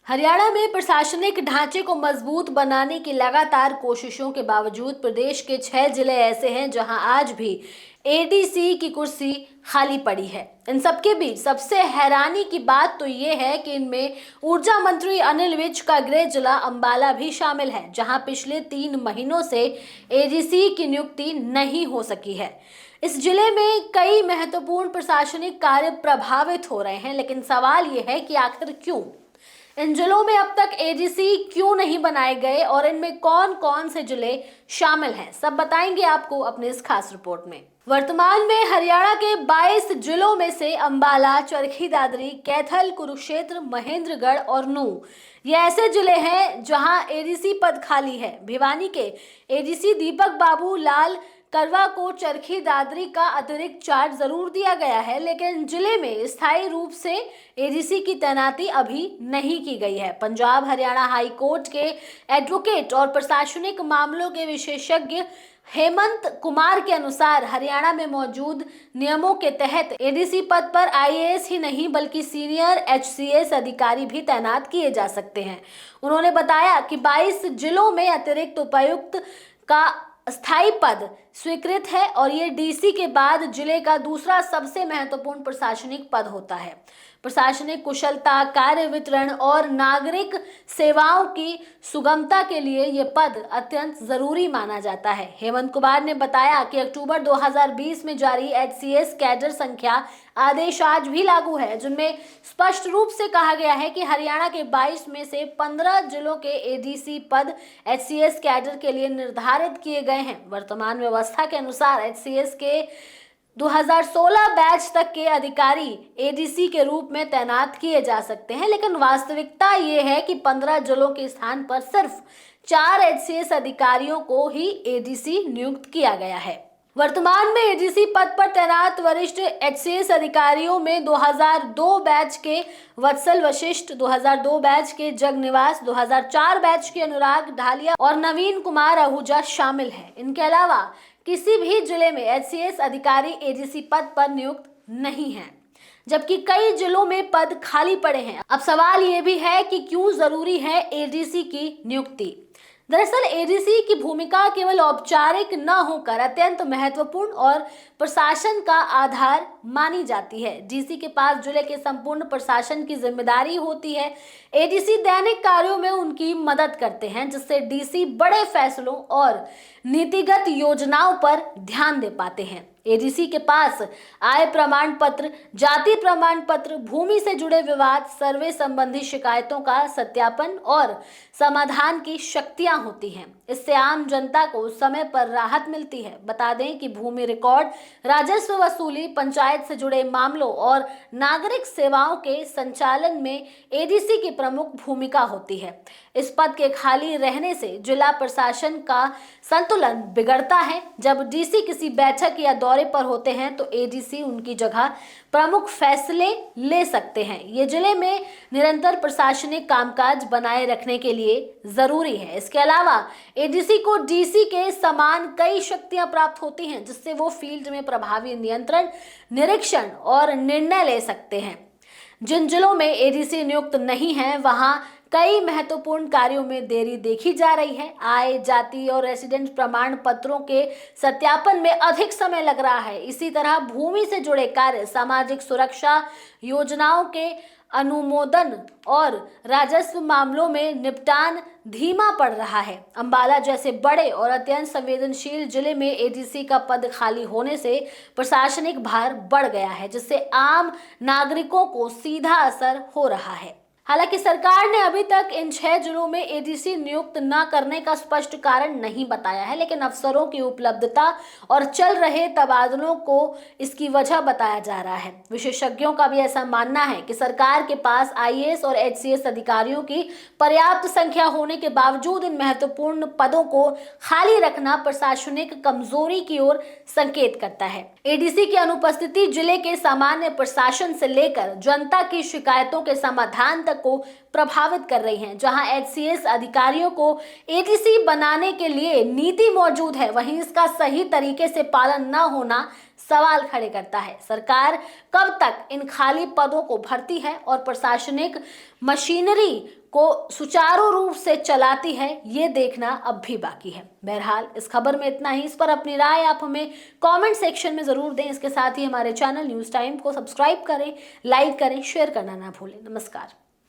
हरियाणा में प्रशासनिक ढांचे को मजबूत बनाने की लगातार कोशिशों के बावजूद प्रदेश के 6 जिले ऐसे हैं जहां आज भी एडीसी की कुर्सी खाली पड़ी है। इन सबके बीच सबसे हैरानी की बात तो ये है कि इनमें ऊर्जा मंत्री अनिल विज का गृह जिला अंबाला भी शामिल है, जहां पिछले 3 महीनों से एडीसी की नियुक्ति नहीं हो सकी है। इस जिले में कई महत्वपूर्ण प्रशासनिक कार्य प्रभावित हो रहे हैं, लेकिन सवाल यह है कि आखिर क्यों? इन जिलों में अब तक एडीसी क्यों नहीं बनाए गए और इनमें कौन कौन से जिले शामिल हैं, सब बताएंगे आपको अपने इस खास रिपोर्ट में। वर्तमान में हरियाणा के 22 जिलों में से अंबाला, चरखी दादरी, कैथल, कुरुक्षेत्र, महेंद्रगढ़ और नूंह ये ऐसे जिले हैं जहां एडीसी पद खाली है। भिवानी के एडीसी दीपक बाबू लाल करवा को चरखी दादरी का अतिरिक्त चार्ज जरूर दिया गया है, लेकिन जिले में स्थायी रूप से एडीसी की तैनाती अभी नहीं की गई है। पंजाब हरियाणा हाई कोर्ट के एडवोकेट और प्रशासनिक मामलों के विशेषज्ञ हेमंत कुमार के अनुसार हरियाणा में मौजूद नियमों के तहत एडीसी पद पर आईएएस ही नहीं बल्कि सीनियर एचसीएस अधिकारी भी तैनात किए जा सकते हैं। उन्होंने बताया कि 22 जिलों में अतिरिक्त उपायुक्त का स्थायी पद स्वीकृत है और ये डीसी के बाद जिले का दूसरा सबसे महत्वपूर्ण प्रशासनिक पद होता है। प्रशासनिक कुशलता, कार्य वितरण और नागरिक सेवाओं की सुगमता के लिए ये पद अत्यंत जरूरी माना जाता है। हेमंत कुमार ने बताया कि अक्टूबर 2020 में जारी एचसीएस कैडर संख्या आदेश आज भी लागू है, जिनमें स्पष्ट रूप से कहा गया है कि हरियाणा के 22 में से 15 जिलों के एडीसी पद एचसीएस कैडर के लिए निर्धारित किए गए हैं। वर्तमान व्यवस्था के अनुसार एचसीएस के 2016 बैच तक के अधिकारी एडीसी के रूप में तैनात किए जा सकते हैं, लेकिन वास्तविकता ये है कि 15 जिलों के स्थान पर सिर्फ 4 एचसीएस अधिकारियों को ही एडीसी नियुक्त किया गया है। वर्तमान में एडीसी पद पर तैनात वरिष्ठ एचसीएस अधिकारियों में 2002 बैच के वत्सल वशिष्ठ, 2002 बैच के जगनिवास, 2004 बैच के अनुराग ढालिया और नवीन कुमार आहूजा शामिल हैं। इनके अलावा किसी भी जिले में एचसीएस अधिकारी एडीसी पद पर नियुक्त नहीं है, जबकि कई जिलों में पद खाली पड़े हैं। अब सवाल ये भी है कि क्यों जरूरी है एडीसी की नियुक्ति। दरअसल एडीसी की भूमिका केवल औपचारिक न होकर अत्यंत महत्वपूर्ण और प्रशासन का आधार मानी जाती है। डीसी के पास जिले के संपूर्ण प्रशासन की जिम्मेदारी होती है। एडीसी दैनिक कार्यों में उनकी मदद करते हैं, जिससे डीसी बड़े फैसलों और नीतिगत योजनाओं पर ध्यान दे पाते हैं। एडीसी के पास आय प्रमाण पत्र, जाति प्रमाण पत्र, भूमि से जुड़े विवाद, सर्वे संबंधी शिकायतों का सत्यापन और समाधान की शक्तियां होती हैं। इससे आम जनता को समय पर राहत मिलती है। बता दें कि भूमि रिकॉर्ड, राजस्व वसूली, पंचायत से जुड़े मामलों और नागरिक सेवाओं के संचालन में एडीसी की प्रमुख भूमिका होती है। इस पद के खाली रहने से जिला प्रशासन का संतुलन बिगड़ता है। जब डीसी किसी बैठक या दौरे पर होते हैं तो एडीसी उनकी जगह प्रमुख फैसले ले सकते हैं। ये जिले में निरंतर प्रशासनिक कामकाज बनाए रखने के लिए जरूरी है। इसके अलावा एडीसी को डीसी के समान कई शक्तियां प्राप्त होती हैं, जिससे वो फील्ड में प्रभावी नियंत्रण, निरीक्षण और निर्णय ले सकते हैं। जिन जिलों में एडीसी नियुक्त नहीं है वहां कई महत्वपूर्ण कार्यों में देरी देखी जा रही है। आय, जाति और रेसिडेंट प्रमाण पत्रों के सत्यापन में अधिक समय लग रहा है। इसी तरह भूमि से जुड़े कार्य, सामाजिक सुरक्षा योजनाओं के अनुमोदन और राजस्व मामलों में निपटान धीमा पड़ रहा है। अंबाला जैसे बड़े और अत्यंत संवेदनशील जिले में एडीसी का पद खाली होने से प्रशासनिक भार बढ़ गया है, जिससे आम नागरिकों को सीधा असर हो रहा है। हालांकि सरकार ने अभी तक इन 6 जिलों में एडीसी नियुक्त न करने का स्पष्ट कारण नहीं बताया है, लेकिन अफसरों की उपलब्धता और चल रहे तबादलों को इसकी वजह बताया जा रहा है। विशेषज्ञों का भी ऐसा मानना है कि सरकार के पास आईएएस और एचसीएस अधिकारियों की पर्याप्त संख्या होने के बावजूद इन महत्वपूर्ण पदों को खाली रखना प्रशासनिक कमजोरी की ओर संकेत करता है। एडीसी की अनुपस्थिति जिले के सामान्य प्रशासन से लेकर जनता की शिकायतों के समाधान तक तक को प्रभावित कर रही हैं। जहां एचसीएस अधिकारियों को एडीसी बनाने के लिए नीति मौजूद है, वहीं इसका सही तरीके से पालन न होना सवाल खड़े करता है। सरकार कब तक इन खाली पदों को भरती है और प्रशासनिक मशीनरी को सुचारू रूप से चलाती है, ये देखना अब भी बाकी है। बहरहाल इस खबर में इतना ही। इस पर अपनी राय आप हमें कमेंट सेक्शन में जरूर दें। इसके साथ ही हमारे चैनल न्यूज़ टाइम को सब्सक्राइब करें, लाइक करें, शेयर करना ना भूलें। नमस्कार।